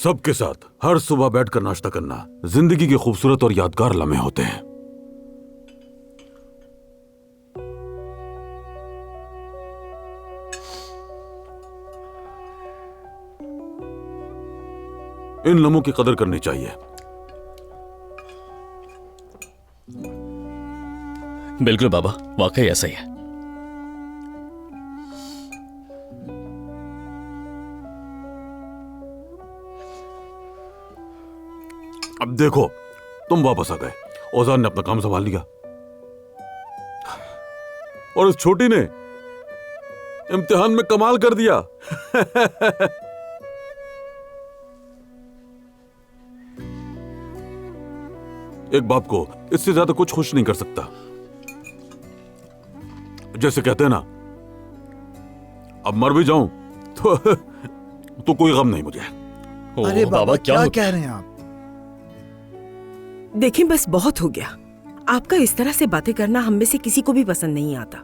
सबके साथ हर सुबह बैठकर नाश्ता करना जिंदगी के खूबसूरत और यादगार लम्हे होते हैं। इन लम्हों की कदर करनी चाहिए। बिल्कुल बाबा, वाकई ऐसा ही है। अब देखो, तुम वापस आ गए, औजान ने अपना काम संभाल लिया और उस छोटी ने इम्तिहान में कमाल कर दिया। एक बाप को इससे ज्यादा कुछ खुश नहीं कर सकता। जैसे कहते हैं ना, अब मर भी जाऊं तो कोई गम नहीं मुझे। अरे बाबा क्या कह रहे हैं आप? देखिए, बस बहुत हो गया। आपका इस तरह से बातें करना हम में से किसी को भी पसंद नहीं आता।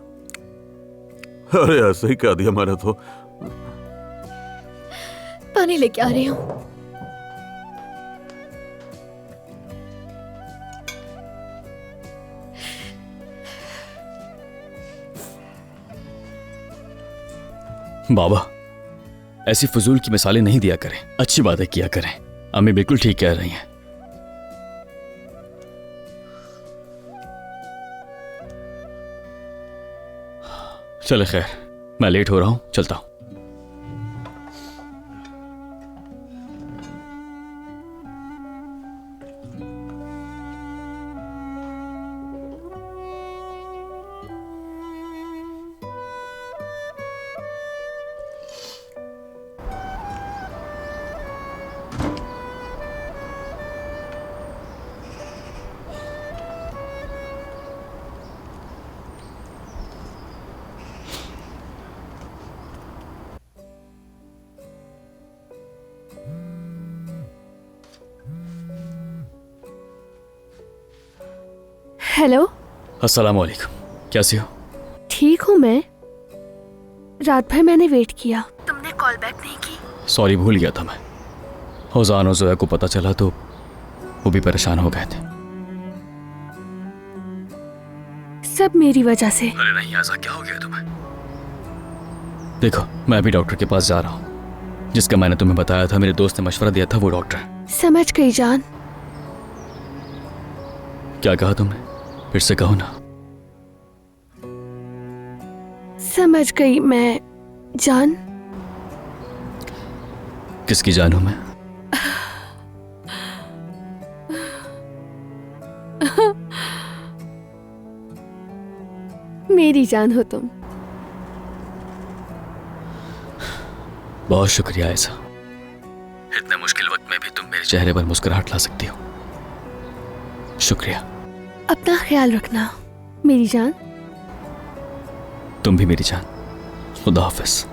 अरे ऐसे ही कह दिया मैंने तो। पानी लेके आ रही हूँ। बाबा, ऐसी फजूल की मिसालें नहीं दिया करें, अच्छी बातें किया करें। अम्मी बिल्कुल ठीक कह रही हैं। चले खैर, मैं लेट हो रहा हूं, चलता हूं। हेलो। अस्सलाम वालेकुम, कैसी हो? ठीक हूँ मैं। रात भर मैंने वेट किया, तुमने कॉल बैक नहीं की। सॉरी, भूल गया था मैं। औजान और जोया को पता चला तो वो भी परेशान हो गए थे। सब मेरी वजह से। अरे नहीं ऐसा क्या हो गया तुम्हें? देखो, मैं अभी डॉक्टर के पास जा रहा हूँ। जिसका मैंने तुम्हें बताया था, मेरे दोस्त ने मशवरा दिया था, वो डॉक्टर। समझ गई जान। क्या कहा तुमने? फिर से कहो ना। समझ गई मैं जान। किसकी जान हूं मैं? मेरी जान हो तुम। बहुत शुक्रिया ऐसा। इतने मुश्किल वक्त में भी तुम मेरे चेहरे पर मुस्कुराहट ला सकती हो। शुक्रिया। अपना ख्याल रखना मेरी जान। तुम भी मेरी जान। खुदा हाफिज।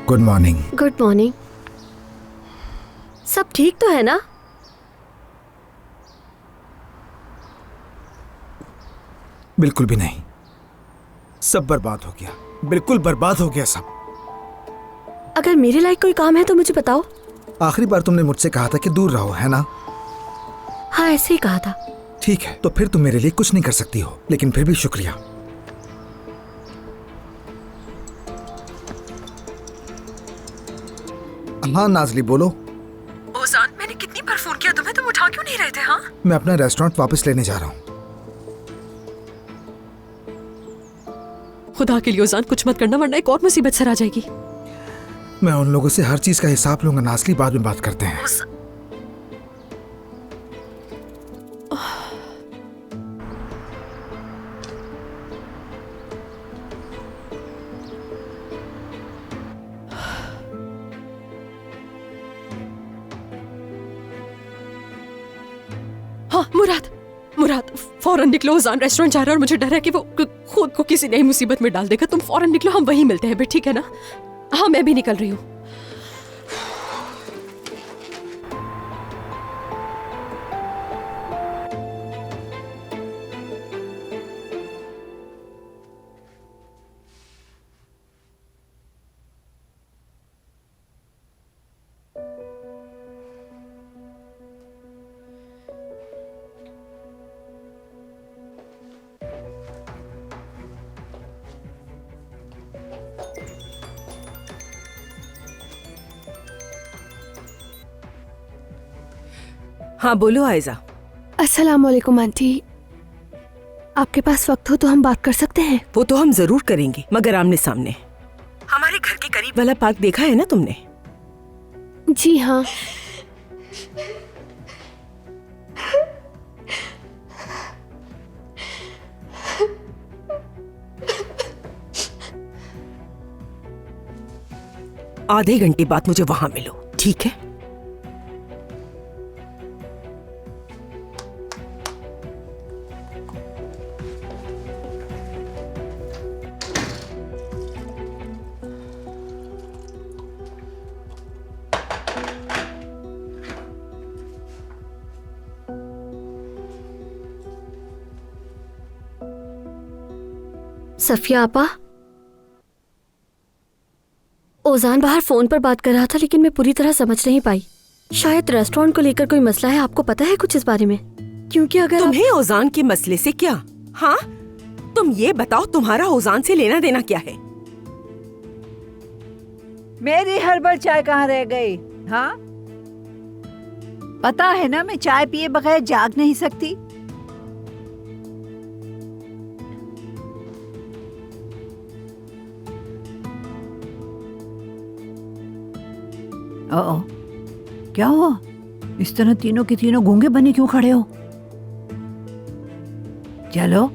Good morning. Good morning. सब ठीक तो है ना? बिल्कुल भी नहीं, सब बर्बाद हो गया, बिल्कुल बर्बाद हो गया सब। अगर मेरे लायक कोई काम है तो मुझे बताओ। आखिरी बार तुमने मुझसे कहा था कि दूर रहो, है ना? हाँ, ऐसे ही कहा था। ठीक है, तो फिर तुम मेरे लिए कुछ नहीं कर सकती हो, लेकिन फिर भी शुक्रिया। हाँ नाजली बोलो। ओजान, मैंने कितनी बार फोन किया तुम्हें, तुम उठा क्यों नहीं रहे थे? हाँ, मैं अपना रेस्टोरेंट वापस लेने जा रहा हूँ। खुदा के लिए ओजान, कुछ मत करना वरना एक और मुसीबत सर आ जाएगी। मैं उन लोगों से हर चीज का हिसाब लूंगा नाजली, बाद में बात करते हैं। हाँ मुराद, मुराद फौरन निकलो, उजान रेस्टोरेंट जा रहा है और मुझे डर है कि वो खुद को किसी नई मुसीबत में डाल देगा। तुम फौरन निकलो, हम वहीं मिलते हैं, ठीक है ना? हाँ, मैं भी निकल रही हूँ। हाँ बोलो आयजा। अस्सलाम वालेकुम आंटी, आपके पास वक्त हो तो हम बात कर सकते हैं? वो तो हम जरूर करेंगे, मगर आमने सामने। हमारे घर के करीब वाला पार्क देखा है ना तुमने? जी हाँ। आधे घंटे बाद मुझे वहां मिलो, ठीक है? सफिया आपा, ओजान बाहर फोन पर बात कर रहा था लेकिन मैं पूरी तरह समझ नहीं पाई। शायद रेस्टोरेंट को लेकर कोई मसला है। आपको पता है कुछ इस बारे में? क्योंकि अगर तुम्हें ओजान के मसले से क्या? हाँ, तुम ये बताओ, तुम्हारा ओजान से लेना देना क्या है? मेरी हर्बल चाय कहाँ रह गई? हाँ, पता है ना मैं चाय पिए बगैर जाग नहीं सकती। ओ, क्या हुआ? इस तरह तीनों के तीनों गूंगे बने क्यों खड़े हो? चलो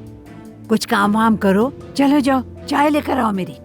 कुछ काम वाम करो, चलो जाओ चाय लेकर आओ मेरी।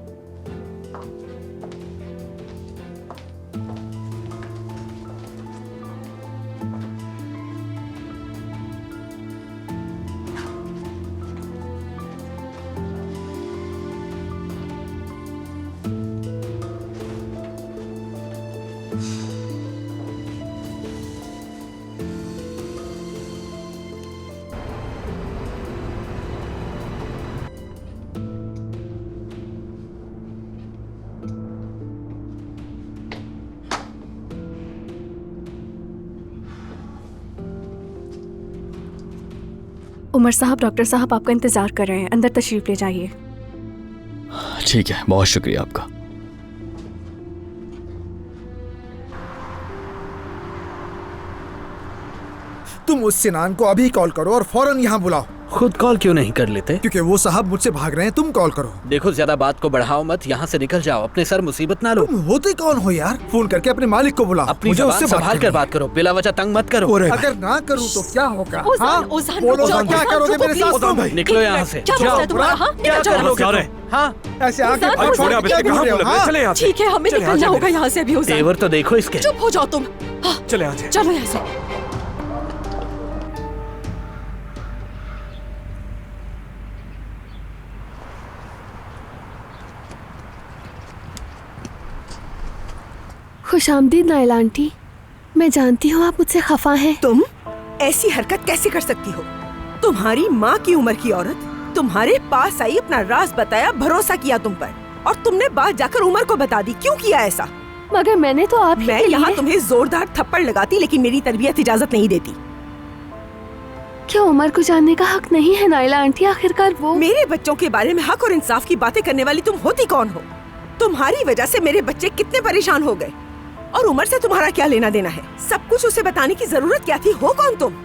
उमर साहब, डॉक्टर साहब आपका इंतजार कर रहे हैं, अंदर तशरीफ ले जाइए। ठीक है, बहुत शुक्रिया आपका। तुम उस सिनान को अभी कॉल करो और फौरन यहाँ बुलाओ। खुद कॉल क्यों नहीं कर लेते? क्योंकि वो साहब मुझसे भाग रहे हैं, तुम कॉल करो। देखो ज्यादा बात को बढ़ाओ मत, यहाँ से निकल जाओ, अपने सर मुसीबत ना लो। तुम होते कौन हो यार? फोन करके अपने मालिक को बुलाओ, अपनी मुझे ज़बान उससे संभाल कर बात करो, बिला वजह तंग मत करो। अगर ना करूँ तो क्या होगा? ओजान, हाँ? ओजान, बोलो, रुक जाओ, क्या ओजान, करोगे रुको, मेरे साथ? प्लीज। तुम निकलो यहाँ से। क्या मसला है तुम्हारा? हाँ, क्या निकल जाओ। करोगे? हाँ, ऐसे आके ओजान, भाग ओजान, भाग क्या के कर घूम रहे हो? हाँ? चले यहाँ से। ठीक है, हमें चले निकलना आजा होगा यहाँ से अभी। ओजान, तेवर तो देखो इसके। चुप हो जाओ तुम। हाँ, चले यहाँ से। चलो यहाँ से। खुशामदीद नाइला आंटी, मैं जानती हूँ आप मुझसे खफा हैं। तुम ऐसी हरकत कैसे कर सकती हो? तुम्हारी माँ की उम्र की औरत तुम्हारे पास आई, अपना राज बताया, भरोसा किया तुम पर, और तुमने बात जाकर उमर को बता दी। क्यों किया ऐसा? मगर मैंने तो आप ही मैं के यहाँ लिए... तुम्हें जोरदार थप्पड़ लगाती, लेकिन मेरी तरबियत इजाजत नहीं देती। क्या उमर को जानने का हक नहीं है नाइला आंटी? आखिरकार वो... मेरे बच्चों के बारे में हक और इंसाफ की बातें करने वाली तुम होती कौन हो? तुम्हारी वजह से मेरे बच्चे कितने परेशान हो गए, और उमर से तुम्हारा क्या लेना देना है? सब कुछ उसे बताने की जरूरत क्या थी? हो कौन तुम?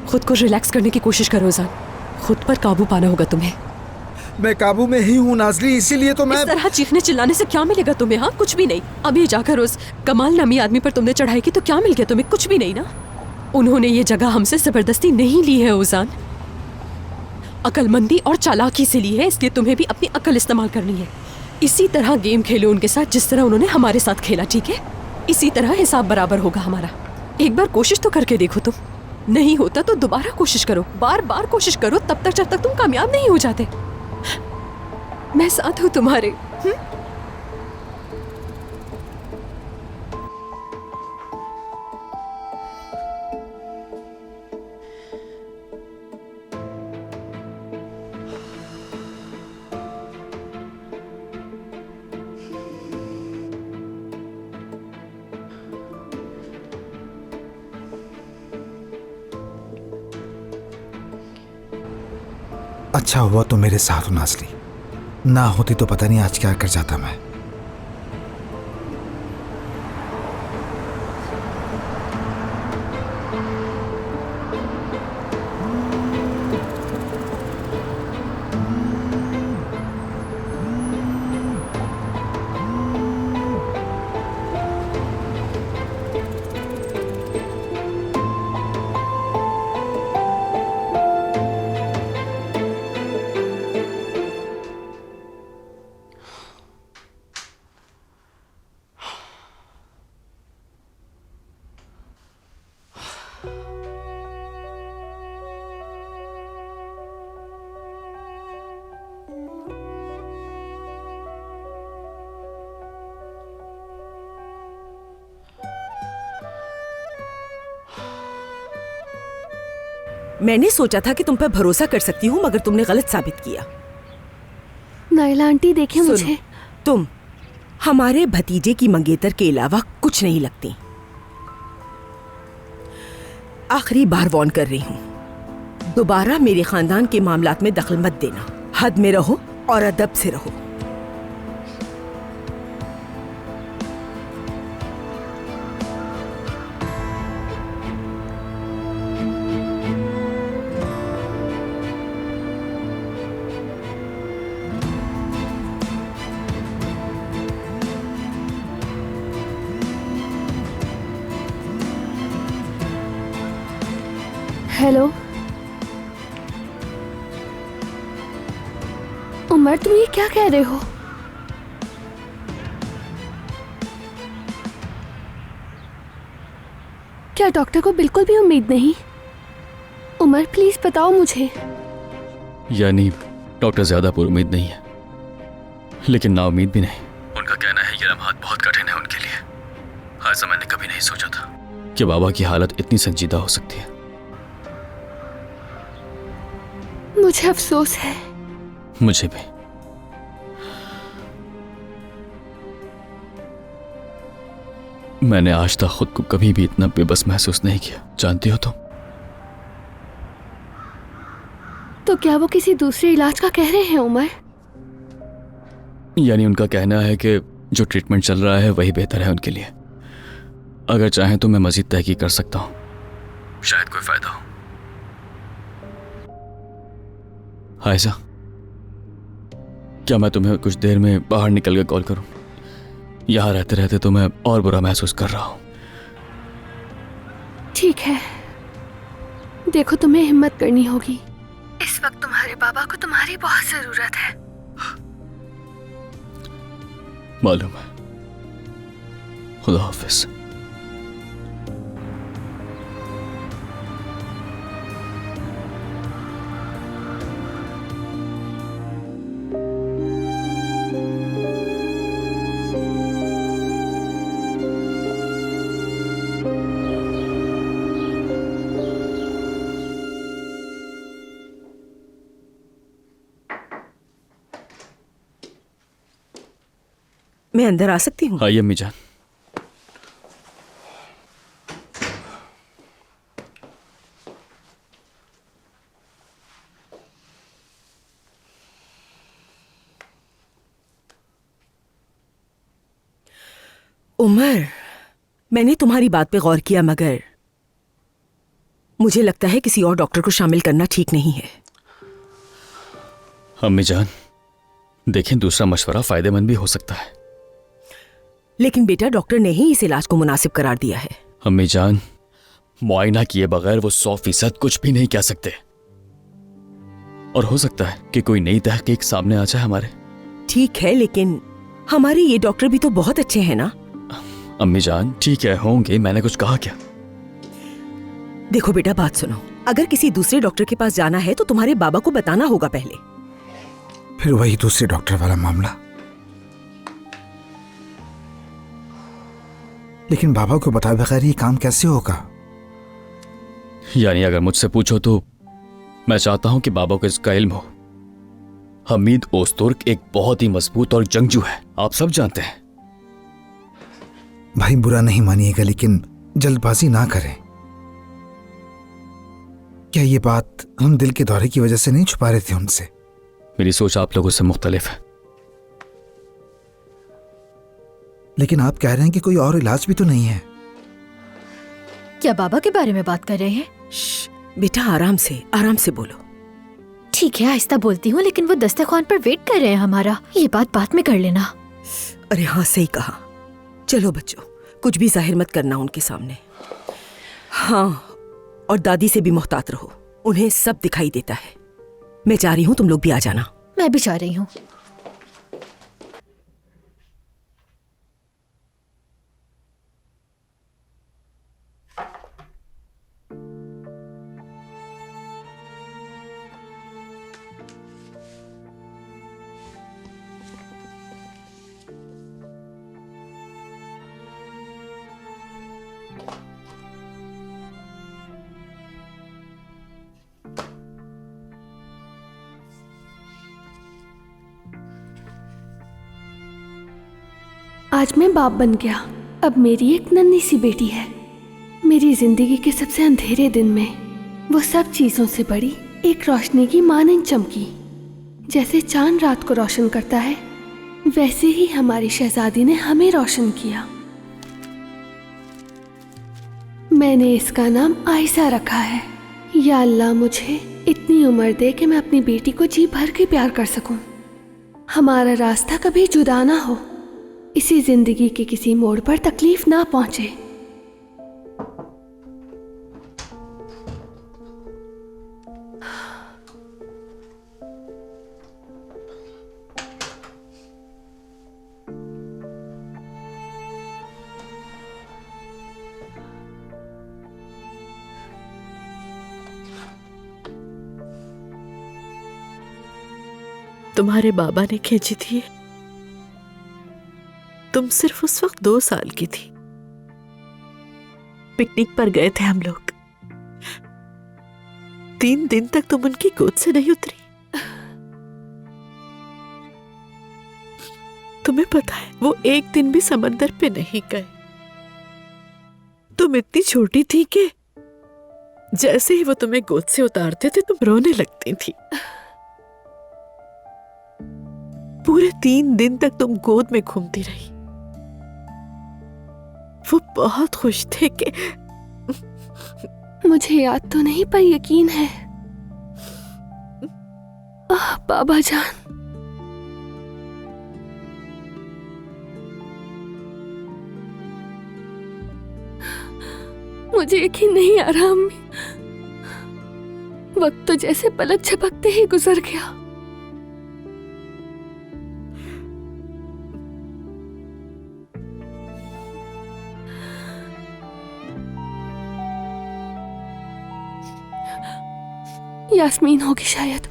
खुद को रिलैक्स करने की कोशिश करो उजान। खुद पर काबू पाना होगा तुम्हें। मैं काबू में ही हूँ नाजली, इसीलिए तो मैं इस तरह चीखने चिल्लाने से क्या मिलेगा तुम्हें? हाँ, कुछ भी नहीं। अभी जाकर उस कमाल नामी आदमी पर तुमने चढ़ाई की तो क्या मिल गया तुम्हें? कुछ भी नहीं ना। उन्होंने ये जगह हमसे जबरदस्ती नहीं ली है उजान, अकलमंदी और चालाकी से ली है, इसलिए तुम्हें भी अपनी अकल इस्तेमाल करनी है। इसी तरह गेम खेलो उनके साथ जिस तरह उन्होंने हमारे साथ खेला, ठीक है? इसी तरह हिसाब बराबर होगा हमारा। एक बार कोशिश तो करके देखो तुम। नहीं होता तो दोबारा कोशिश करो, बार बार कोशिश करो, तब तक जब तक तुम कामयाब नहीं हो जाते। मैं साथ हूं तुम्हारे। अच्छा हुआ तो मेरे साथ हो नाजली, ना होती तो पता नहीं आज क्या कर जाता मैं। मैंने सोचा था कि तुम पर भरोसा कर सकती हूँ, मगर तुमने गलत साबित किया। नाइला आंटी देखें सुनो, मुझे। तुम हमारे भतीजे की मंगेतर के अलावा कुछ नहीं लगती। आखिरी बार वार्न कर रही हूँ, दोबारा मेरे खानदान के मामलात में दखल मत देना। हद में रहो और अदब से रहो। हेलो उमर, तुम ये क्या कह रहे हो? क्या डॉक्टर को बिल्कुल भी उम्मीद नहीं? उमर प्लीज बताओ मुझे। यानी डॉक्टर ज्यादा पुरुम्मीद नहीं है, लेकिन नाउम्मीद भी नहीं। उनका कहना है ये लम्हात बहुत कठिन है उनके लिए। हायसा, मैंने कभी नहीं सोचा था कि बाबा की हालत इतनी संजीदा हो सकती है। मुझे अफसोस है। मुझे भी। मैंने आज तक खुद को कभी भी इतना बेबस महसूस नहीं किया, जानती हो तुम। तो क्या वो किसी दूसरे इलाज का कह रहे हैं उमर? यानी उनका कहना है कि जो ट्रीटमेंट चल रहा है वही बेहतर है उनके लिए। अगर चाहें तो मैं मजीद तहकीक कर सकता हूं, शायद कोई फायदा हो। हायसा, क्या मैं तुम्हें कुछ देर में बाहर निकल कर कॉल करूं? यहां रहते रहते तो मैं और बुरा महसूस कर रहा हूं। ठीक है, देखो तुम्हें हिम्मत करनी होगी। इस वक्त तुम्हारे बाबा को तुम्हारी बहुत जरूरत है। मालूम है। खुदा हाफिज। मैं अंदर आ सकती हूँ? आइए अम्मी जान। उमर, मैंने तुम्हारी बात पे गौर किया, मगर मुझे लगता है किसी और डॉक्टर को शामिल करना ठीक नहीं है। अम्मी जान, देखें, दूसरा मशवरा फायदेमंद भी हो सकता है। लेकिन बेटा, डॉक्टर ने ही इस इलाज को मुनासिब करार दिया है। अम्मी जान, मुआयना किए बगैर वो 100% कुछ भी नहीं कह सकते, और हो सकता है कि कोई नई तहकीक सामने आ जाए हमारे। ठीक है, लेकिन हमारे ये डॉक्टर भी तो बहुत अच्छे हैं ना। अम्मी जान, ठीक है, होंगे, मैंने कुछ कहा क्या? देखो बेटा, बात सुनो, अगर किसी दूसरे डॉक्टर के पास जाना है तो तुम्हारे बाबा को बताना होगा पहले। फिर वही दूसरे डॉक्टर वाला मामला। लेकिन बाबा को बताए बगैर ये काम कैसे होगा? यानी अगर मुझसे पूछो तो मैं चाहता हूं कि बाबा को इसका इल्म हो। हमीद ओस्तुर्क एक बहुत ही मजबूत और जंगजू है, आप सब जानते हैं। भाई बुरा नहीं मानिएगा, लेकिन जल्दबाजी ना करें। क्या ये बात हम दिल के दौरे की वजह से नहीं छुपा रहे थे उनसे? मेरी सोच आप लोगों से मुख्तलिफ है। लेकिन आप कह रहे हैं कि कोई और इलाज भी तो नहीं है। क्या बाबा के बारे में बात कर रहे हैं? बेटा, आराम से बोलो। ठीक है, आहिस्ता बोलती हूँ, लेकिन वो दस्तरखान पर वेट कर रहे हैं हमारा। ये बात बाद में कर लेना। अरे हाँ, सही कहा। चलो बच्चों, कुछ भी जाहिर मत करना उनके सामने। हाँ, और दादी से भी मोहतात रहो, उन्हें सब दिखाई देता है। मैं जा रही हूँ, तुम लोग भी आ जाना। मैं भी जा रही हूँ। आज मैं बाप बन गया। अब मेरी एक नन्ही सी बेटी है। मेरी जिंदगी के सबसे अंधेरे दिन में वो सब चीजों से बड़ी एक रोशनी की मानंद चमकी। जैसे चांद रात को रोशन करता है, वैसे ही हमारी शहजादी ने हमें रोशन किया। मैंने इसका नाम आयशा रखा है। या अल्लाह, मुझे इतनी उम्र दे कि मैं अपनी बेटी को जी भर के प्यार कर सकूं। हमारा रास्ता कभी जुदा ना हो, इसी जिंदगी के किसी मोड़ पर तकलीफ ना पहुंचे। तुम्हारे बाबा ने खींची थी। तुम सिर्फ उस वक्त 2 साल की थी। पिकनिक पर गए थे हम लोग। 3 दिन तक तुम उनकी गोद से नहीं उतरी। तुम्हें पता है, वो एक दिन भी समंदर पे नहीं गए। तुम इतनी छोटी थी कि जैसे ही वो तुम्हें गोद से उतारते थे, तुम रोने लगती थी। पूरे 3 दिन तक तुम गोद में घूमती रही। वो बहुत खुश थे कि मुझे याद तो नहीं, पर यकीन है। बाबा जान, मुझे यकीन नहीं आ रहा अम्मी। वक्त तो जैसे पलक झपकते ही गुजर गया। यास्मीन होगी शायद।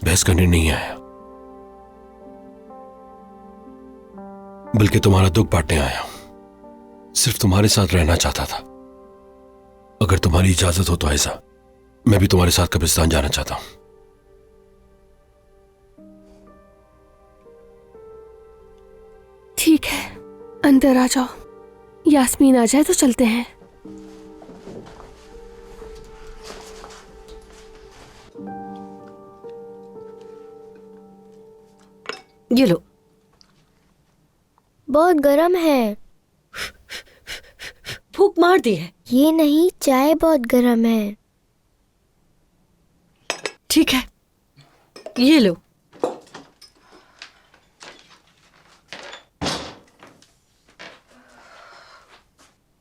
बहस करने नहीं आया, बल्कि तुम्हारा दुख बांटने आया हूं। सिर्फ तुम्हारे साथ रहना चाहता था। अगर तुम्हारी इजाजत हो तो ऐसा, मैं भी तुम्हारे साथ कब्रिस्तान जाना चाहता हूं। ठीक है, अंदर आ जाओ। यास्मीन आ जाए तो चलते हैं। ये लो। बहुत गर्म है। फूंक मार दी है। ये नहीं, चाय बहुत गर्म है। ठीक है, ये लो।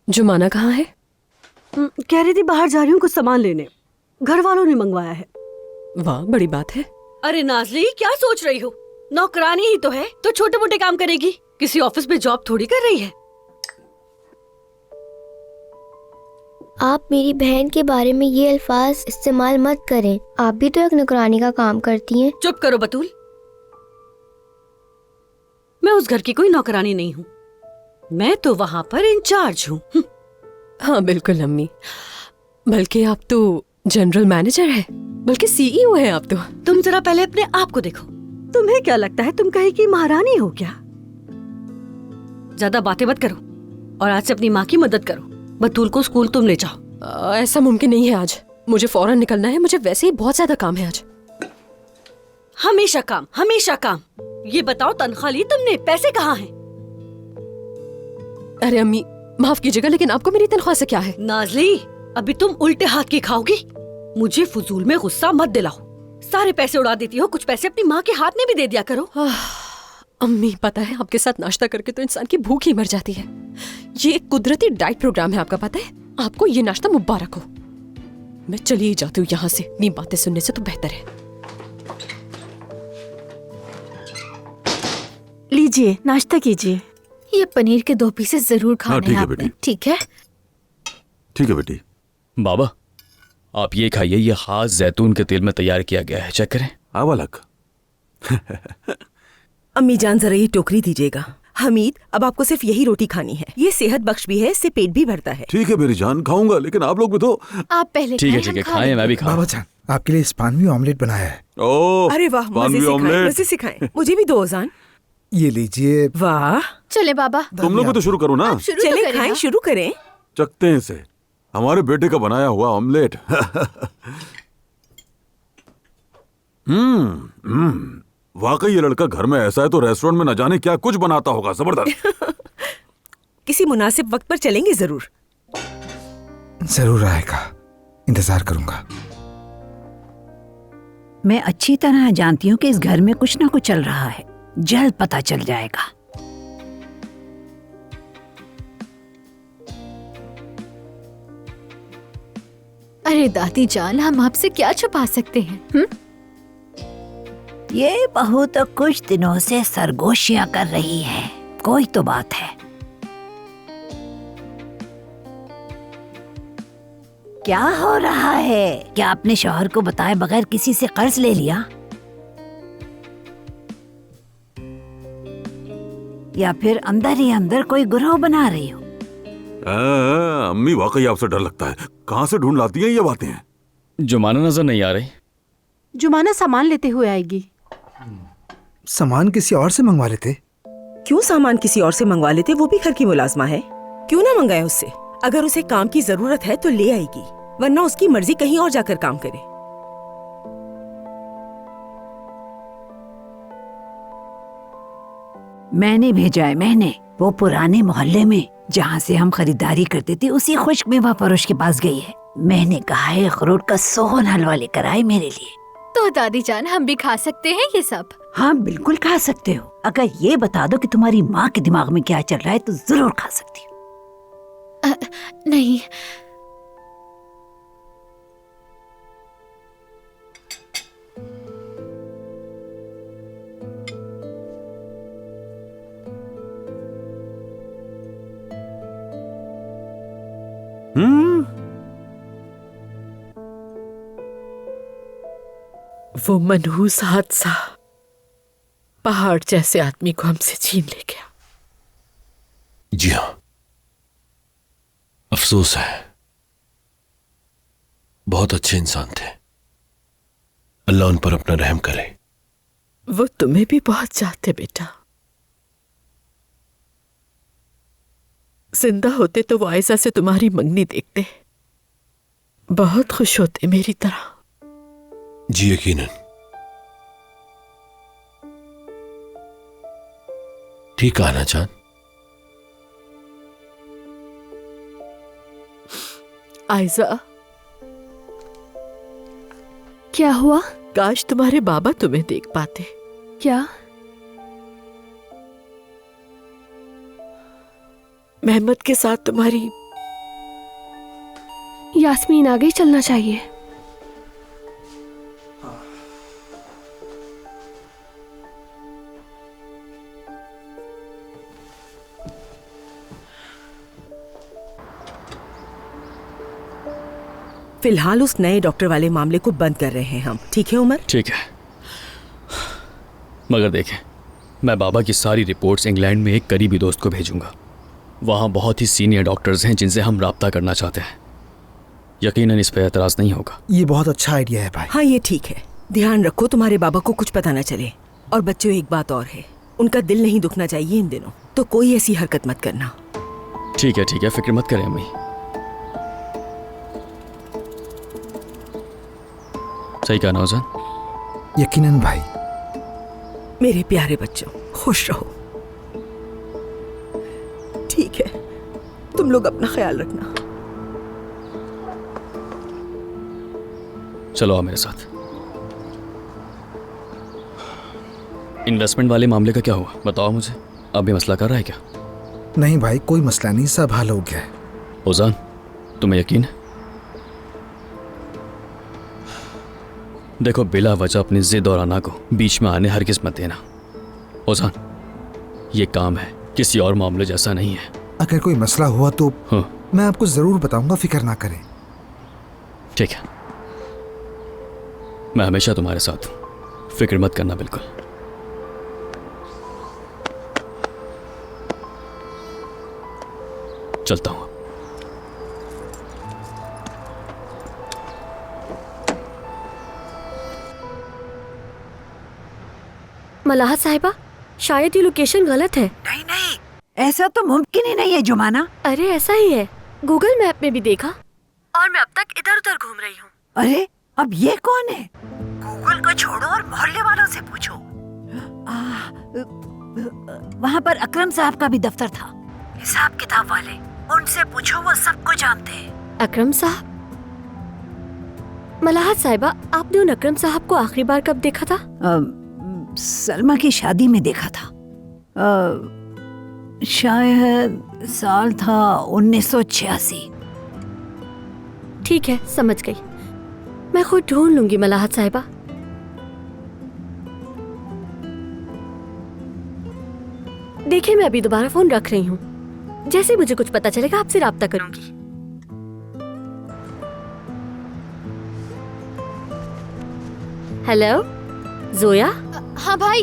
जुमाना कहाँ है? कह रही थी बाहर जा रही हूँ कुछ सामान लेने, घर वालों ने मंगवाया है। वाह, बड़ी बात है। अरे नाजली, क्या सोच रही हो? नौकरानी ही तो है, तो छोटे मोटे काम करेगी, किसी ऑफिस में जॉब थोड़ी कर रही है। आप मेरी बहन के बारे में ये अल्फाज इस्तेमाल मत करें। आप भी तो एक नौकरानी का काम करती हैं। चुप करो बतूल, मैं उस घर की कोई नौकरानी नहीं हूँ, मैं तो वहाँ पर इंचार्ज हूँ। हाँ बिल्कुल अम्मी, बल्कि आप तो जनरल मैनेजर है, बल्कि सीईओ है आप तो। तुम जरा पहले अपने आप को देखो। तुम्हें क्या लगता है तुम कहीं की महारानी हो क्या? ज्यादा बातें मत करो और आज से अपनी माँ की मदद करो। बतूल को स्कूल तुम ले जाओ। ऐसा मुमकिन नहीं है, आज मुझे फौरन निकलना है, मुझे वैसे ही बहुत ज्यादा काम है आज। हमेशा काम, हमेशा काम। ये बताओ तनख्वाह ली तुमने, पैसे कहाँ हैं? अरे अम्मी माफ कीजिएगा, लेकिन आपको मेरी तनख्वाह से क्या है? नाजली, अभी तुम उल्टे हाथ की खाओगी। मुझे फजूल में गुस्सा मत दिलाओ। सारे पैसे उड़ा देती हो, कुछ पैसे अपनी माँ के हाथ में भी दे दिया करो। अम्मी पता है, आपके साथ नाश्ता करके तो इंसान की भूख ही मर जाती है। ये एक कुदरती डाइट प्रोग्राम है आपका, पता है? आपको ये नाश्ता मुबारक हो। मैं चली ही जाती हूँ यहाँ से, इतनी बातें सुनने से तो बेहतर है। लीजिए, नाश्ता कीजिए। ये पनीर के 2 पीसेस जरूर खाने ठीक हैं है आपने। बेटी। ठीक है। ठीक है बेटी। बाबा आप ये खाइए, ये खास जैतून के तेल में तैयार किया गया है, चेक करें। आवलक। अम्मी जान जरा ये टोकरी दीजिएगा। हमीद, अब आपको सिर्फ यही रोटी खानी है, ये सेहत बख्श भी है, इससे पेट भी भरता है। ठीक है मेरी जान, खाऊंगा, लेकिन आप लोग भी तो। आप पहले ठीक है खाएं, मैं भी खाऊं। बाबा जान आपके लिए स्पानवी ऑमलेट बनाया है। ओह, अरे वाह, मजे से खाएं, मजे से खाएं। मुझे भी दो अजान। ये लीजिए। वाह, चले बाबा, तुम लोग भी तो शुरू करो ना। चले खाएं, शुरू करें। चखते हैं इसे, हमारे बेटे का बनाया हुआ ऑमलेट। वाकई ये लड़का घर में ऐसा है तो रेस्टोरेंट में न जाने क्या कुछ बनाता होगा, जबरदस्त। किसी मुनासिब वक्त पर चलेंगे जरूर। जरूर आएगा, इंतजार करूंगा। मैं अच्छी तरह जानती हूँ कि इस घर में कुछ ना कुछ चल रहा है, जल्द पता चल जाएगा। अरे दादी जान, हम आपसे क्या छुपा सकते हैं? ये बहू तो कुछ दिनों से सरगोशियां कर रही है, कोई तो बात है। क्या हो रहा है? क्या आपने शौहर को बताए बगैर किसी से कर्ज ले लिया? या फिर अंदर ही अंदर कोई गुनाह बना रही हो? अम्मी वाकई आपसे डर लगता है, कहाँ से ढूंढ लाती हैं ये बातें? जुमाना नजर नहीं आ रही। जुमाना सामान लेते हुए आएगी। सामान किसी और से मंगवा लेते। क्यों सामान किसी और से मंगवा लेते? वो भी घर की मुलाजमा है, क्यों ना मंगाए उससे? अगर उसे काम की जरूरत है तो ले आएगी, वरना उसकी मर्जी कहीं और जाकर काम करे। मैंने भेजा है, मैंने। वो पुराने मोहल्ले में जहाँ से हम खरीदारी करते थे उसी खुश्क मेवा फरोश के पास गई है। मैंने कहा है अखरोट का सोहन हलवा लेकर आए मेरे लिए। तो दादी जान, हम भी खा सकते हैं ये सब? हाँ बिल्कुल खा सकते हो। अगर ये बता दो कि तुम्हारी माँ के दिमाग में क्या चल रहा है तो जरूर खा सकती हो। नहीं। वो मनहूस हादसा पहाड़ जैसे आदमी को हमसे छीन ले गया। जी हाँ, अफसोस है। बहुत अच्छे इंसान थे, अल्लाह उन पर अपना रहम करे। वो तुम्हें भी बहुत चाहते बेटा। जिंदा होते तो वो आयजा से तुम्हारी मंगनी देखते, बहुत खुश होते मेरी तरह। जी यकीनन। ठीक कहा ना जान। आयजा, क्या हुआ? काश तुम्हारे बाबा तुम्हें देख पाते। क्या? मेहमत के साथ तुम्हारी। यास्मीन आगे चलना चाहिए। फिलहाल उस नए डॉक्टर वाले मामले को बंद कर रहे हैं हम, ठीक है उमर? ठीक है, मगर देखें, मैं बाबा की सारी रिपोर्ट्स इंग्लैंड में एक करीबी दोस्त को भेजूंगा। वहाँ बहुत ही सीनियर डॉक्टर्स हैं जिनसे हम राब्ता करना चाहते हैं। यकीनन इस पर एतराज़ नहीं होगा। ये बहुत अच्छा आइडिया है भाई। हाँ ये ठीक है। ध्यान रखो तुम्हारे बाबा को कुछ पता न चले। और बच्चों, एक बात और है, उनका दिल नहीं दुखना चाहिए इन दिनों, तो कोई ऐसी हरकत मत करना। ठीक है, फिक्र मत करें अम्मी। सही कहा नौजान। यकीनन भाई। मेरे प्यारे बच्चों, खुश रहो। ठीक है, तुम लोग अपना ख्याल रखना। चलो आओ मेरे साथ। इन्वेस्टमेंट वाले मामले का क्या हुआ, बताओ मुझे। अब ये मसला कर रहा है क्या? नहीं भाई, कोई मसला नहीं, सब हल हो गया है। ओजान, तुम्हें यकीन है? देखो, बिला वजह अपनी जिद और अना को बीच में आने हरगिज़ मत देना। ओजान, ये काम है, किसी और मामले जैसा नहीं है। अगर कोई मसला हुआ तो हाँ, मैं आपको जरूर बताऊंगा, फिक्र ना करें। ठीक है, मैं हमेशा तुम्हारे साथ हूं, फिक्र मत करना बिल्कुल। चलता हूं। मलाहत साहिबा, शायद ये लोकेशन गलत है। नहीं नहीं, ऐसा तो मुमकिन ही नहीं है जुमाना। अरे ऐसा ही है, गूगल मैप में भी देखा और मैं अब तक इधर उधर घूम रही हूँ। अरे अब ये कौन है? गूगल को छोड़ो और मोहल्ले वालों से पूछो। वहाँ पर अकरम साहब का भी दफ्तर था, हिसाब किताब वाले, उनसे पूछो, वो सबको जानते हैं। अकरम साहब? मलाहत साहिबा, आपने उन अकरम साहब को आखिरी बार कब देखा था? सलमा की शादी में देखा था। शायद साल था 1986। ठीक है, समझ गई। मैं खुद ढूंढ लूंगी मलाहत साहिबा। देखिए, मैं अभी दोबारा फोन रख रही हूँ। जैसे मुझे कुछ पता चलेगा आपसे राब्ता करूंगी। हेलो जोया। हाँ भाई।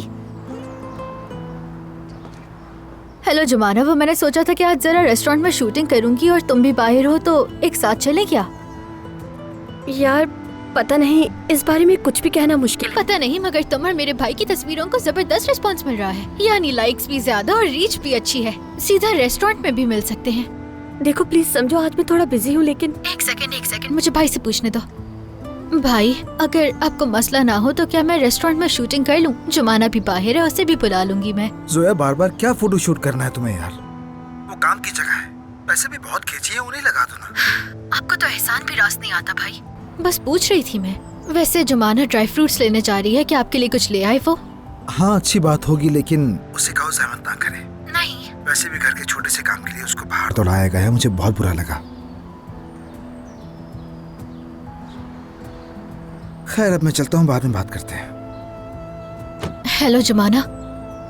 हेलो जुमाना, वो मैंने सोचा था कि आज जरा रेस्टोरेंट में शूटिंग करूंगी और तुम भी बाहर हो, तो एक साथ चलें क्या? यार पता नहीं, इस बारे में कुछ भी कहना मुश्किल है। पता नहीं, मगर तुम और मेरे भाई की तस्वीरों को जबरदस्त रिस्पांस मिल रहा है। यानी लाइक्स भी ज्यादा और रीच भी अच्छी है। सीधा रेस्टोरेंट में भी मिल सकते हैं। देखो प्लीज समझो, आज मैं थोड़ा बिजी हूँ, लेकिन एक सेकंड, मुझे भाई से पूछने दो। भाई, अगर आपको मसला ना हो तो क्या मैं रेस्टोरेंट में शूटिंग कर लूं? जुमाना भी बाहर है, उसे भी बुला लूंगी मैं। जोया, बार बार क्या फोटो शूट करना है तुम्हें यार? वो काम की जगह है, पैसे भी बहुत खींची है, उन्हें लगा दो ना। आपको तो एहसान भी रास नहीं आता भाई। बस पूछ रही थी मैं। वैसे जुमाना ड्राई फ्रूट्स लेने जा रही है, क्या आपके लिए कुछ ले आए वो? हाँ, अच्छी बात होगी, लेकिन उसे कहो जहमत ना करे। नहीं। वैसे भी घर के छोटे से काम के लिए उसको बाहर तो लाया गया, मुझे बहुत बुरा लगा। खैर, अब मैं चलता हूँ, बाद में बात करते हैं। हेलो जुमाना,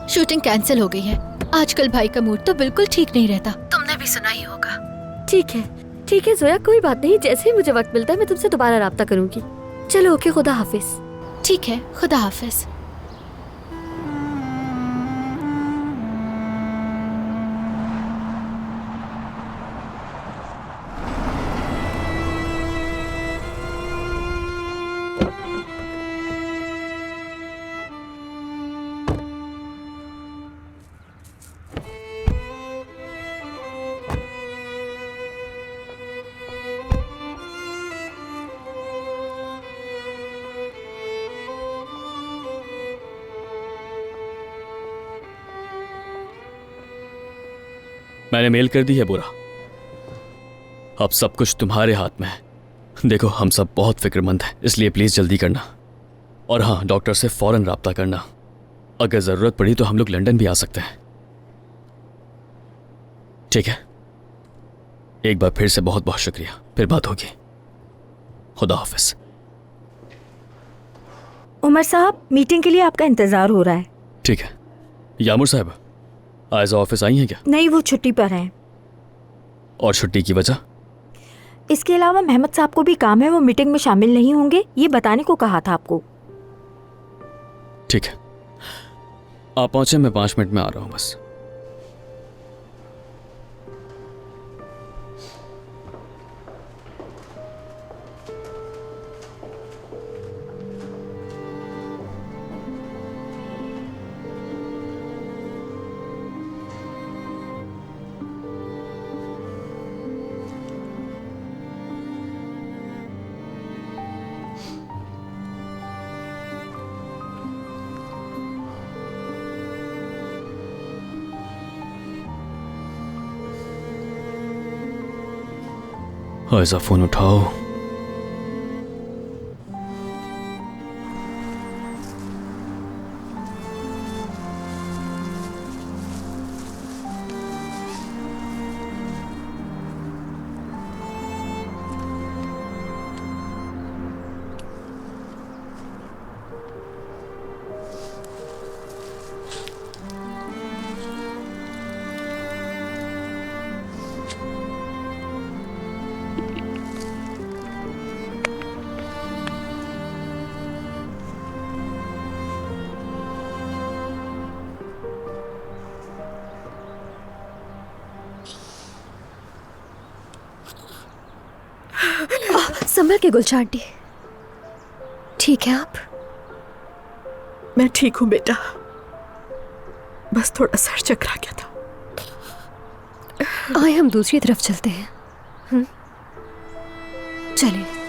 शूटिंग कैंसिल हो गई है। आजकल भाई का मूड तो बिल्कुल ठीक नहीं रहता, तुमने भी सुना ही होगा। ठीक है जोया, कोई बात नहीं। जैसे ही मुझे वक्त मिलता है मैं तुमसे दोबारा राब्ता करूंगी। चलो ओके, खुदा हाफिज। ठीक है, खुदा हाफिज। मैंने मेल कर दी है बुरा। अब सब कुछ तुम्हारे हाथ में है। देखो हम सब बहुत फिक्रमंद हैं, इसलिए प्लीज जल्दी करना। और हाँ, डॉक्टर से फौरन राब्ता करना। अगर जरूरत पड़ी तो हम लोग लंदन भी आ सकते हैं। ठीक है, एक बार फिर से बहुत बहुत शुक्रिया। फिर बात होगी। खुदा हाफिज। उमर साहब, मीटिंग के लिए आपका इंतजार हो रहा है। ठीक है। यामुर साहब आयजा ऑफिस आई हैं क्या? नहीं, वो छुट्टी पर हैं। और छुट्टी की वजह? इसके अलावा मेहमद साहब को भी काम है, वो मीटिंग में शामिल नहीं होंगे, ये बताने को कहा था आपको। ठीक है, आप पहुंचे, मैं 5 मिनट में आ रहा हूं बस। ऐसा फोन उठाओ। संभल के गुलशन आंटी। ठीक है आप? मैं ठीक हूँ बेटा, बस थोड़ा सर चकरा गया था। आए हम दूसरी तरफ चलते हैं। चलिए।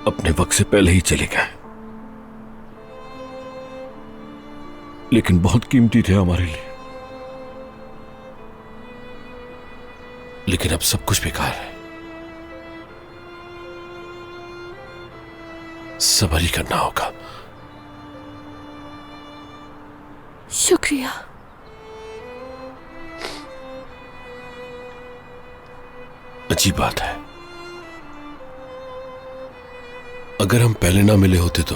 अपने वक्त से पहले ही चले गए, लेकिन बहुत कीमती थे हमारे लिए। लेकिन अब सब कुछ बेकार है। सब्र ही करना होगा। शुक्रिया। अजीब बात है, अगर हम पहले ना मिले होते तो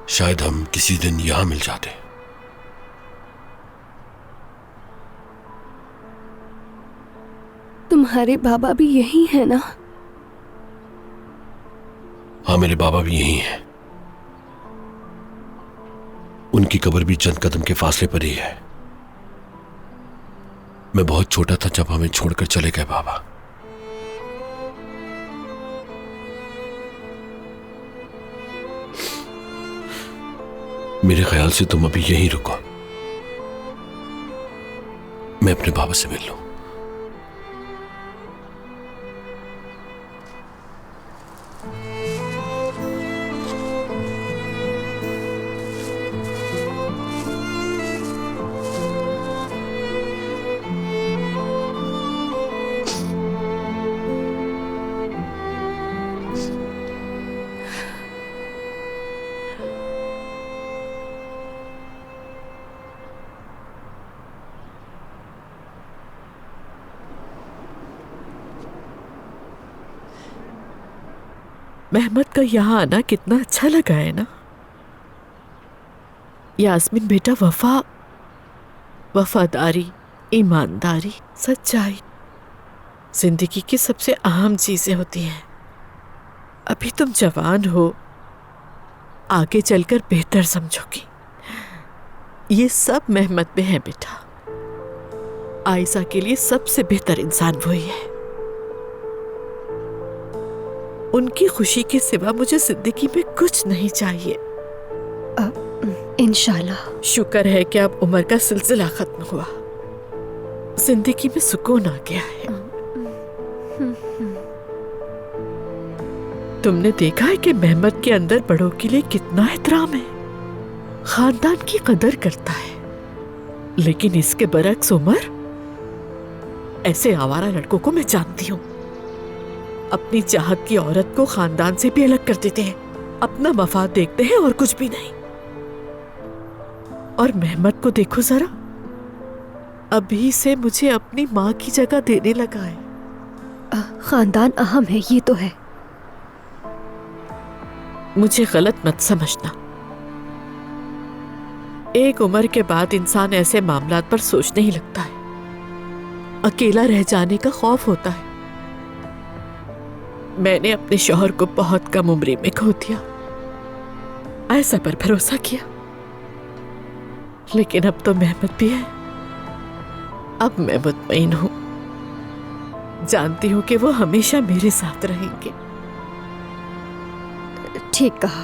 शायद हम किसी दिन यहां मिल जाते। तुम्हारे बाबा भी यही है ना? हाँ, मेरे बाबा भी यही हैं। उनकी कब्र भी चंद कदम के फासले पर ही है। मैं बहुत छोटा था जब हमें छोड़कर चले गए बाबा। मेरे ख्याल से तुम अभी यहीं रुको, मैं अपने बाबा से मिल लूं। मेहमद का यहाँ आना कितना अच्छा लगा है ना। यास्मीन बेटा, वफादारी, ईमानदारी, सच्चाई जिंदगी की सबसे अहम चीजें होती हैं। अभी तुम जवान हो, आगे चलकर बेहतर समझोगी। ये सब मेहमद में है बेटा। आयशा के लिए सबसे बेहतर इंसान वही है। उनकी खुशी के सिवा मुझे जिंदगी में कुछ नहीं चाहिए। इंशाल्लाह। शुक्र है कि अब उम्र का सिलसिला खत्म हुआ, जिंदगी में सुकून आ गया है। तुमने देखा है कि मेहमत के अंदर बड़ों के लिए कितना एहतराम है, खानदान की कदर करता है। लेकिन इसके बरक्स उमर, ऐसे आवारा लड़कों को मैं जानती हूँ, अपनी चाहत की औरत को खानदान से भी अलग कर देते हैं, अपना मफाद देखते हैं और कुछ भी नहीं। और मेहमत को देखो जरा, अभी से मुझे अपनी माँ की जगह देने लगा है। खानदान अहम है, ये तो है। मुझे गलत मत समझना, एक उम्र के बाद इंसान ऐसे मामलात पर सोचने ही लगता है, अकेला रह जाने का खौफ होता है। मैंने अपने शौहर को बहुत कम उम्र में खो दिया, ऐसा पर भरोसा किया, लेकिन अब तो मेहमत भी है। अब मैं मुतमईन हूं, जानती हूं कि वो हमेशा मेरे साथ रहेंगे। ठीक कहा,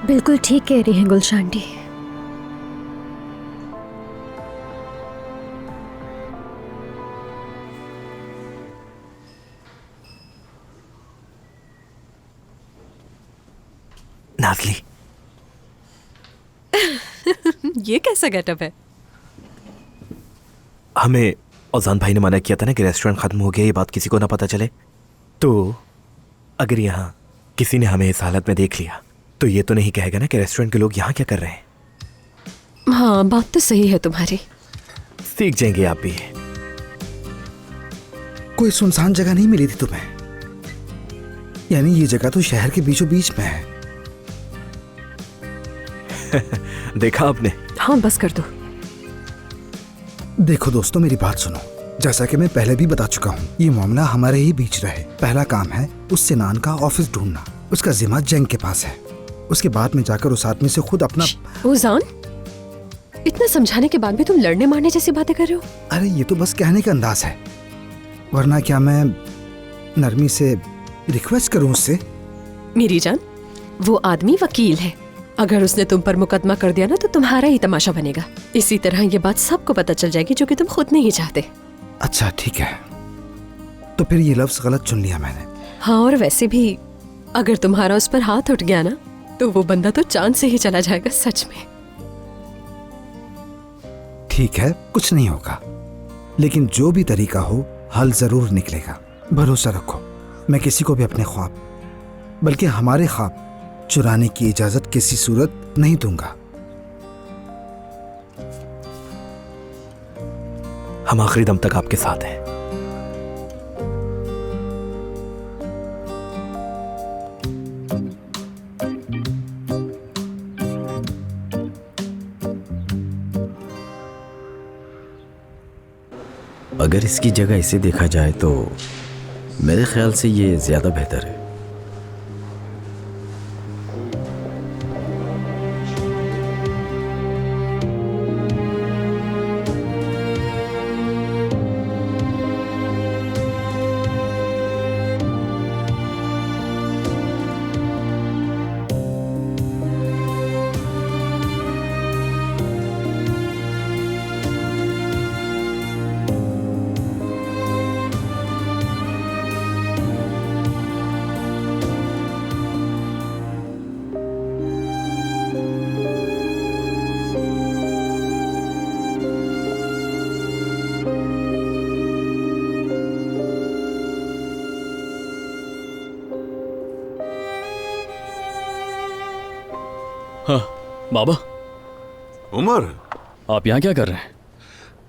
बिल्कुल ठीक कह रही हैं गुलशान डी। नाज़ली, ये कैसा गेटअप है? हमें औजान भाई ने मना किया था ना कि रेस्टोरेंट खत्म हो गया, ये बात किसी को ना पता चले। तो अगर यहाँ किसी ने हमें इस हालत में देख लिया तो ये तो नहीं कहेगा ना कि रेस्टोरेंट के लोग यहाँ क्या कर रहे हैं। हाँ, बात तो सही है तुम्हारी। सीख जाएंगे आप भी। कोई सुनसान जगह नहीं मिली थी तुम्हें? यानी ये जगह तो शहर के बीचों बीच में है। देखा आपने? हाँ, बस कर दो। देखो दोस्तों, मेरी बात सुनो। जैसा कि मैं पहले भी बता चुका हूँ, ये मामला हमारे ही बीच रहे। पहला काम है उस सिनान का ऑफिस ढूंढना, उसका जिम्मा जंग के पास है। उसके बाद में जाकर उस आदमी से खुद अपना। उजान, इतना समझाने के बाद भी तुम लड़ने मारने जैसी बातें कर रहे हो? अरे ये तो बस कहने का अंदाज है, वरना क्या मैं नरमी से रिक्वेस्ट करूं उससे? मेरी जान, वो आदमी वकील है, अगर उसने तुम पर मुकदमा कर दिया ना तो तुम्हारा ही तमाशा बनेगा। इसी तरह ये बात सबको पता चल जाएगी जो कि तुम खुद नहीं चाहते। अच्छा ठीक है, तो फिर ये लफ्ज गलत चुन लिया मैंने। हाँ, और वैसे भी अगर तुम्हारा उस पर हाथ उठ गया ना तो वो बंदा तो चांद से ही चला जाएगा, सच में। ठीक है, कुछ नहीं होगा, लेकिन जो भी तरीका हो हल जरूर निकलेगा। भरोसा रखो, मैं किसी को भी अपने ख्वाब, बल्कि हमारे ख्वाब चुराने की इजाजत किसी सूरत नहीं दूंगा। हम आखिरी दम तक आपके साथ हैं। अगर इसकी जगह इसे देखा जाए तो मेरे ख्याल से ये ज्यादा बेहतर है। हाँ बाबा। उमर, आप यहाँ क्या कर रहे हैं?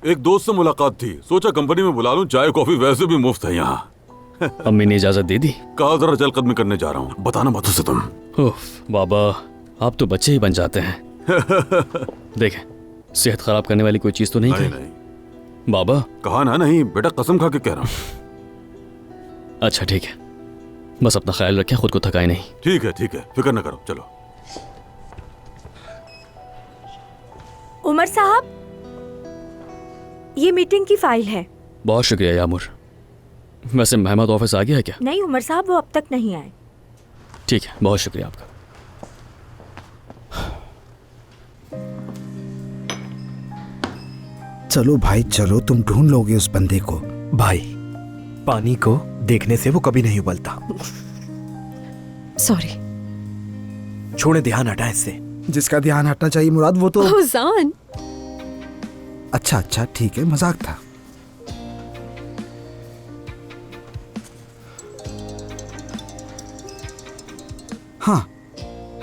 एक दोस्त से मुलाकात थी, सोचा कंपनी में बुला लूं, चाय कॉफी वैसे भी मुफ्त है यहाँ। अम्मी ने इजाजत दे दी? कहा जरा चलकदमी करने जा रहा हूँ, बताना मत उसे तुम। उफ बाबा, आप तो बच्चे ही बन जाते हैं। देखें, सेहत खराब करने वाली कोई चीज तो नहीं नहीं। बाबा कहा ना नहीं बेटा, कसम खा के कह रहा हूँ। अच्छा ठीक है, बस अपना ख्याल रखें, खुद को थकाए नहीं। ठीक है ठीक है, फिक्र न करो, चलो। उमर साहब, ये मीटिंग की फाइल है। बहुत शुक्रिया यामुर। वैसे महमद ऑफिस आ गया है क्या? नहीं उमर साहब, वो अब तक नहीं आए। ठीक है, बहुत शुक्रिया आपका। चलो भाई चलो, तुम ढूंढ लोगे उस बंदे को। भाई, पानी को देखने से वो कभी नहीं उबलता। सॉरी। छोड़े, ध्यान हटा इससे। जिसका ध्यान हटना चाहिए मुराद वो तो। ओजान। अच्छा अच्छा ठीक है, मजाक था। हाँ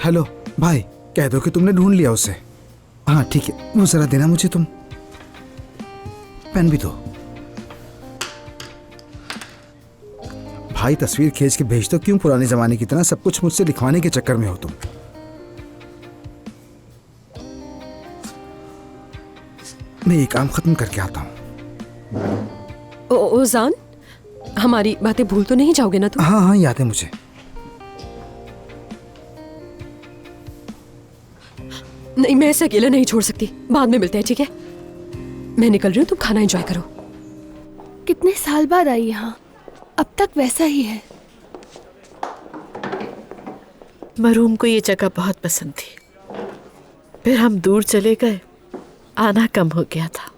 हेलो भाई, कह दो कि तुमने ढूंढ लिया उसे। हाँ ठीक है, वो जरा देना मुझे, तुम पेन भी दो। भाई तस्वीर खींच के भेज दो, क्यों पुराने जमाने की तरह सब कुछ मुझसे लिखवाने के चक्कर में हो तुम। मैं ये काम खत्म करके आता हूँ। ओजान, हमारी बातें भूल तो नहीं जाओगे ना तुम? हाँ हाँ याद है मुझे। नहीं, मैं ऐसे अकेला नहीं छोड़ सकती। बाद में मिलते हैं, ठीक है? मैं निकल रही हूँ, तुम खाना एंजॉय करो। कितने साल बाद आई यहाँ, अब तक वैसा ही है। मरूम को ये जगह बहुत पसंद थी, फिर हम दूर चले गए, आना कम हो गया था।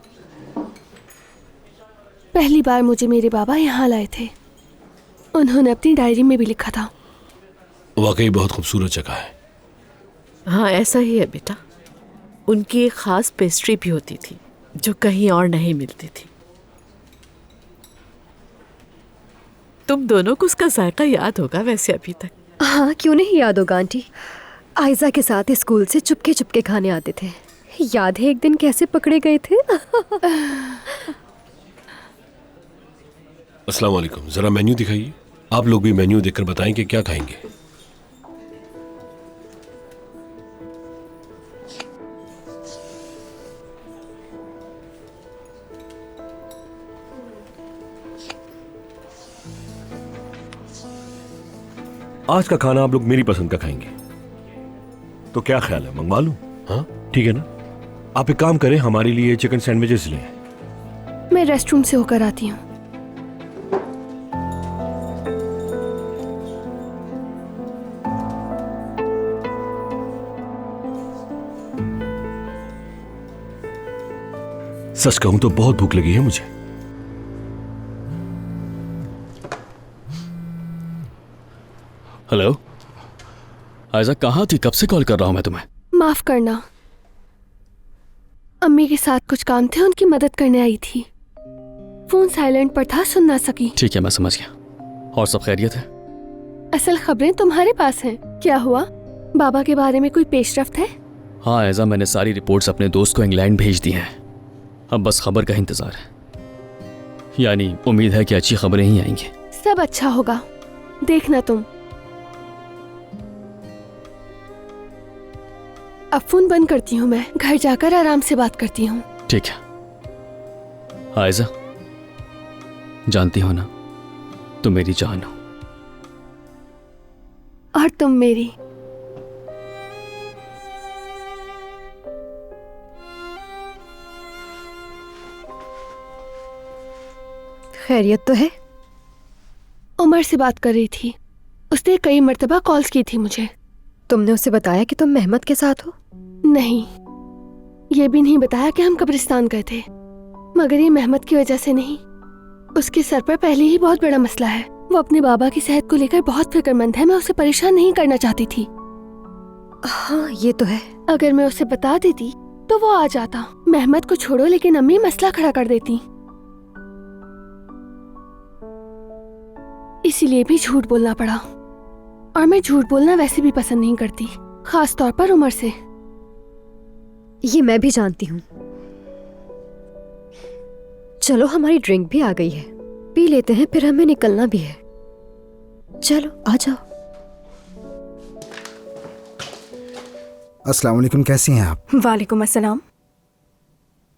पहली बार मुझे मेरे बाबा यहाँ लाए थे। उन्होंने अपनी डायरी में भी लिखा था। वाकई बहुत खूबसूरत जगह है। हाँ ऐसा ही है बेटा। उनकी एक खास पेस्ट्री भी होती थी जो कहीं और नहीं मिलती थी। तुम दोनों को उसका जायका याद होगा वैसे अभी तक। हाँ क्यों नहीं याद होगा आंटी। आयजा के साथ स्कूल से चुपके चुपके खाने आते थे। याद है एक दिन कैसे पकड़े गए थे? अस्सलाम वालेकुम, जरा मेन्यू दिखाइए। आप लोग भी मेन्यू देखकर बताएं कि क्या खाएंगे। आज का खाना आप लोग मेरी पसंद का खाएंगे, तो क्या ख्याल है, मंगवा लूं? हाँ ठीक है ना। आप एक काम करें, हमारे लिए चिकन सैंडविचेस लें। मैं रेस्ट रूम से होकर आती हूँ। सच कहूं तो बहुत भूख लगी है मुझे। हेलो आयजा, कहाँ थी? कब से कॉल कर रहा हूं मैं तुम्हें। माफ करना, अम्मी के साथ कुछ काम थे, उनकी मदद करने आई थी। फोन साइलेंट पर था, सुन ना सकी। ठीक है, मैं समझ गया। और सब खैरियत है? असल खबरें तुम्हारे पास हैं। क्या हुआ, बाबा के बारे में कोई पेशरफ्त है? हाँ आयजा, मैंने सारी रिपोर्ट्स अपने दोस्त को इंग्लैंड भेज दी हैं। अब बस खबर का इंतजार है। यानी उम्मीद है कि अच्छी खबरें ही आएंगी। सब अच्छा होगा, देखना तुम। अब फोन बंद करती हूँ, मैं घर जाकर आराम से बात करती हूँ। ठीक है आयजा, जानती हो ना तुम मेरी जान हो। और तुम मेरी। खैरियत तो है? उमर से बात कर रही थी, उसने कई मर्तबा कॉल्स की थी मुझे। तुमने उसे बताया कि तुम मेहमत के साथ हो? नहीं, ये भी नहीं बताया कि हम कब्रिस्तान गए थे। मगर ये मेहमत की वजह से नहीं, उसके सर पर पहले ही बहुत बड़ा मसला है। वो अपने बाबा की सेहत को लेकर बहुत फिक्रमंद है। मैं उसे परेशान नहीं करना चाहती थी। हाँ ये तो है। अगर मैं उसे बता देती तो वो आ जाता। मेहमत को छोड़ो, लेकिन अम्मी मसला खड़ा कर देती। इसीलिए भी झूठ बोलना पड़ा। और मैं झूठ बोलना वैसे भी पसंद नहीं करती, खास तौर पर उमर से। ये मैं भी जानती हूँ। चलो हमारी ड्रिंक भी आ गई है, पी लेते हैं, फिर हमें निकलना भी है। चलो आ जाओ। अस्सलाम वालेकुम, कैसी हैं आप? वालेकुम अस्सलाम।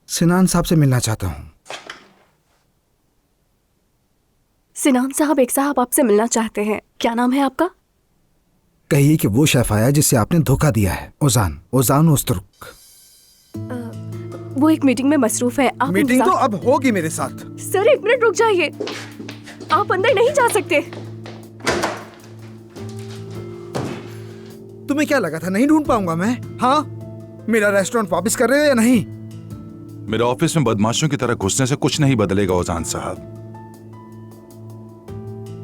सिनान साहब से मिलना चाहता हूँ। सिनान साहब, एक साहब आपसे मिलना चाहते हैं। क्या नाम है आपका? कहिए कि वो शेफ आया जिसे आपने धोखा दिया है। ओजान, ओजान उस्तुर्क। वो एक मीटिंग में मसरूफ है। आप मीटिंग तो अब होगी मेरे साथ। सर एक मिनट रुक जाइए, आप अंदर नहीं जा सकते। तुम्हें क्या लगा था नहीं ढूंढ पाऊंगा मैं? हाँ, मेरा रेस्टोरेंट वापस कर रहे हो या नहीं? मेरे ऑफिस में बदमाशों की तरह घुसने से कुछ नहीं बदलेगा ओजान साहब।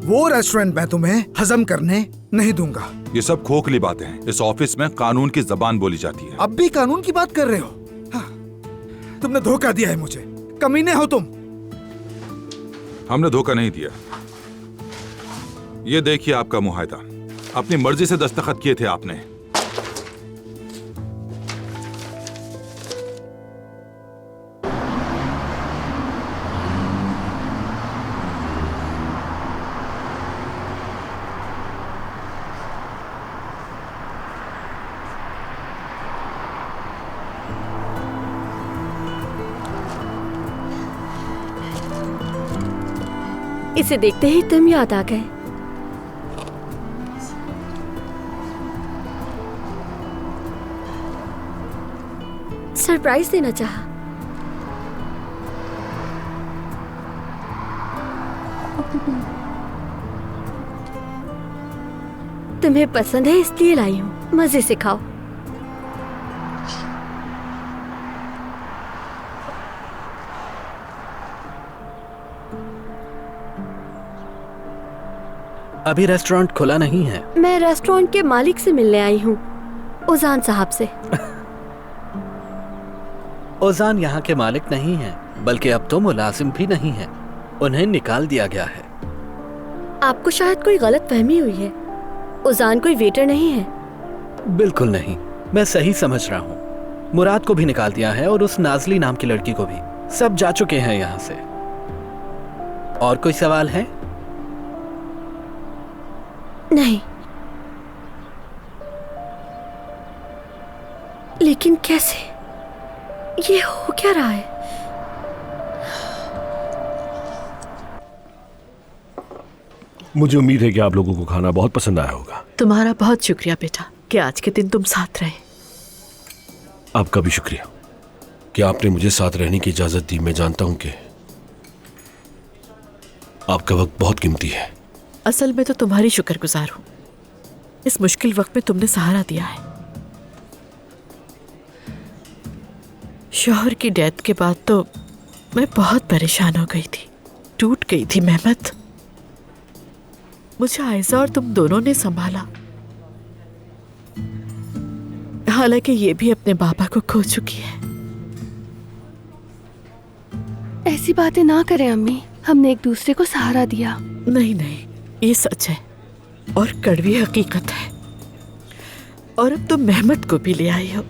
वो रेस्टोरेंट मैं तुम्हें हजम करने नहीं दूंगा। ये सब खोखली बातें हैं। इस ऑफिस में कानून की जबान बोली जाती है। अब भी कानून की बात कर रहे हो? हाँ, तुमने धोखा दिया है मुझे, कमीने हो तुम। हमने धोखा नहीं दिया। ये देखिए आपका मुआहदा, अपनी मर्जी से दस्तखत किए थे आपने। इसे देखते ही तुम याद आ गए। सरप्राइज देना चाहा। तुम्हें पसंद है इसलिए लाई हूं, मजे से खाओ। अभी रेस्टोरेंट खुला नहीं है। मैं रेस्टोरेंट के मालिक से मिलने आई हूँ, ओजान साहब से। ओजान यहाँ के मालिक नहीं है, बल्कि अब तो मुलाजिम भी नहीं है। उन्हें निकाल दिया गया है। आपको शायद कोई गलत फहमी हुई है। ओजान कोई वेटर नहीं है। बिल्कुल नहीं, मैं सही समझ रहा हूँ। मुराद को भी निकाल दिया है और उस नाजली नाम की लड़की को भी। सब जा चुके हैं यहाँ से। और कोई सवाल है? नहीं, लेकिन कैसे? ये हो क्या रहा है? मुझे उम्मीद है कि आप लोगों को खाना बहुत पसंद आया होगा। तुम्हारा बहुत शुक्रिया बेटा कि आज के दिन तुम साथ रहे। आपका भी शुक्रिया कि आपने मुझे साथ रहने की इजाजत दी। मैं जानता हूं कि आपका वक्त बहुत कीमती है। असल में तो तुम्हारी शुक्रगुजार हूँ। इस मुश्किल वक्त में तुमने सहारा दिया है। शौहर की डेथ के बाद तो मैं बहुत परेशान हो गई थी, टूट गई थी मेहमत। मुझे आयजा और तुम दोनों ने संभाला, हालांकि ये भी अपने बाबा को खो चुकी है। ऐसी बातें ना करें अम्मी, हमने एक दूसरे को सहारा दिया। नहीं नहीं, ये सच है और कड़वी हकीकत है। और अब तुम मेहमत को भी ले आई हो,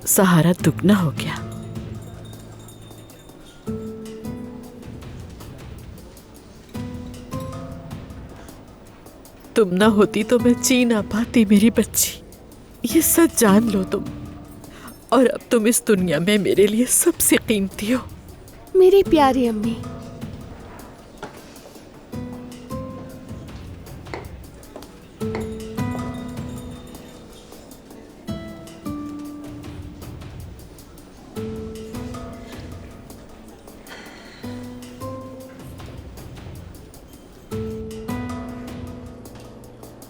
सहारा दुगना हो गया। तुम ना होती तो मैं जी ना पाती मेरी बच्ची, ये सच जान लो तुम। और अब तुम इस दुनिया में मेरे लिए सबसे कीमती हो। मेरी प्यारी अम्मी।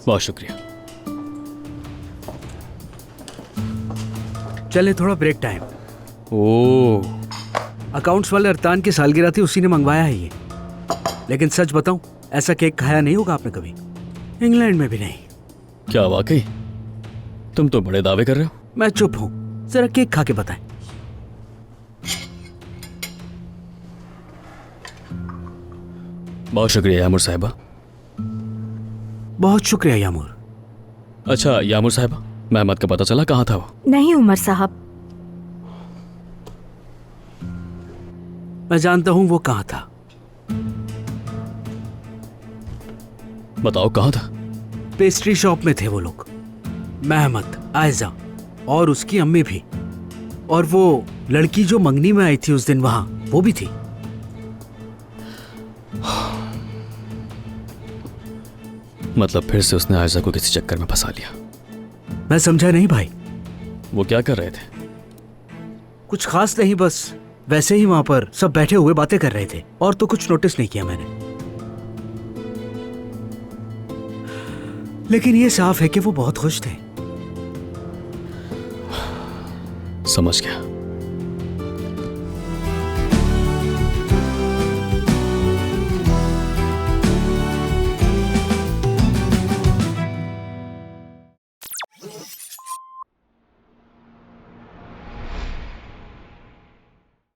बहुत शुक्रिया। चले थोड़ा ब्रेक टाइम। ओह, अकाउंट्स वाले अरतान की सालगिरह थी, उसी ने मंगवाया है ये। लेकिन सच बताऊं, ऐसा केक खाया नहीं होगा आपने कभी, इंग्लैंड में भी नहीं। क्या वाकई? तुम तो बड़े दावे कर रहे हो। मैं चुप हूं, जरा केक खा के बताएं। बहुत शुक्रिया यामुर साहिबा। बहुत शुक्रिया यामुर। अच्छा यामुर साहिबा, मेहमत का पता चला कहाँ था वो? नहीं उमर साहब, मैं जानता हूं वो कहाँ था। बताओ कहाँ था? पेस्ट्री शॉप में थे वो लोग, मेहमत, आयजा और उसकी अम्मी भी। और वो लड़की जो मंगनी में आई थी उस दिन, वहां वो भी थी। मतलब फिर से उसने आयजा को किसी चक्कर में फंसा लिया। मैं समझा नहीं भाई। वो क्या कर रहे थे? कुछ खास नहीं, बस वैसे ही वहां पर सब बैठे हुए बातें कर रहे थे, और तो कुछ नोटिस नहीं किया मैंने। लेकिन ये साफ है कि वो बहुत खुश थे। समझ गया।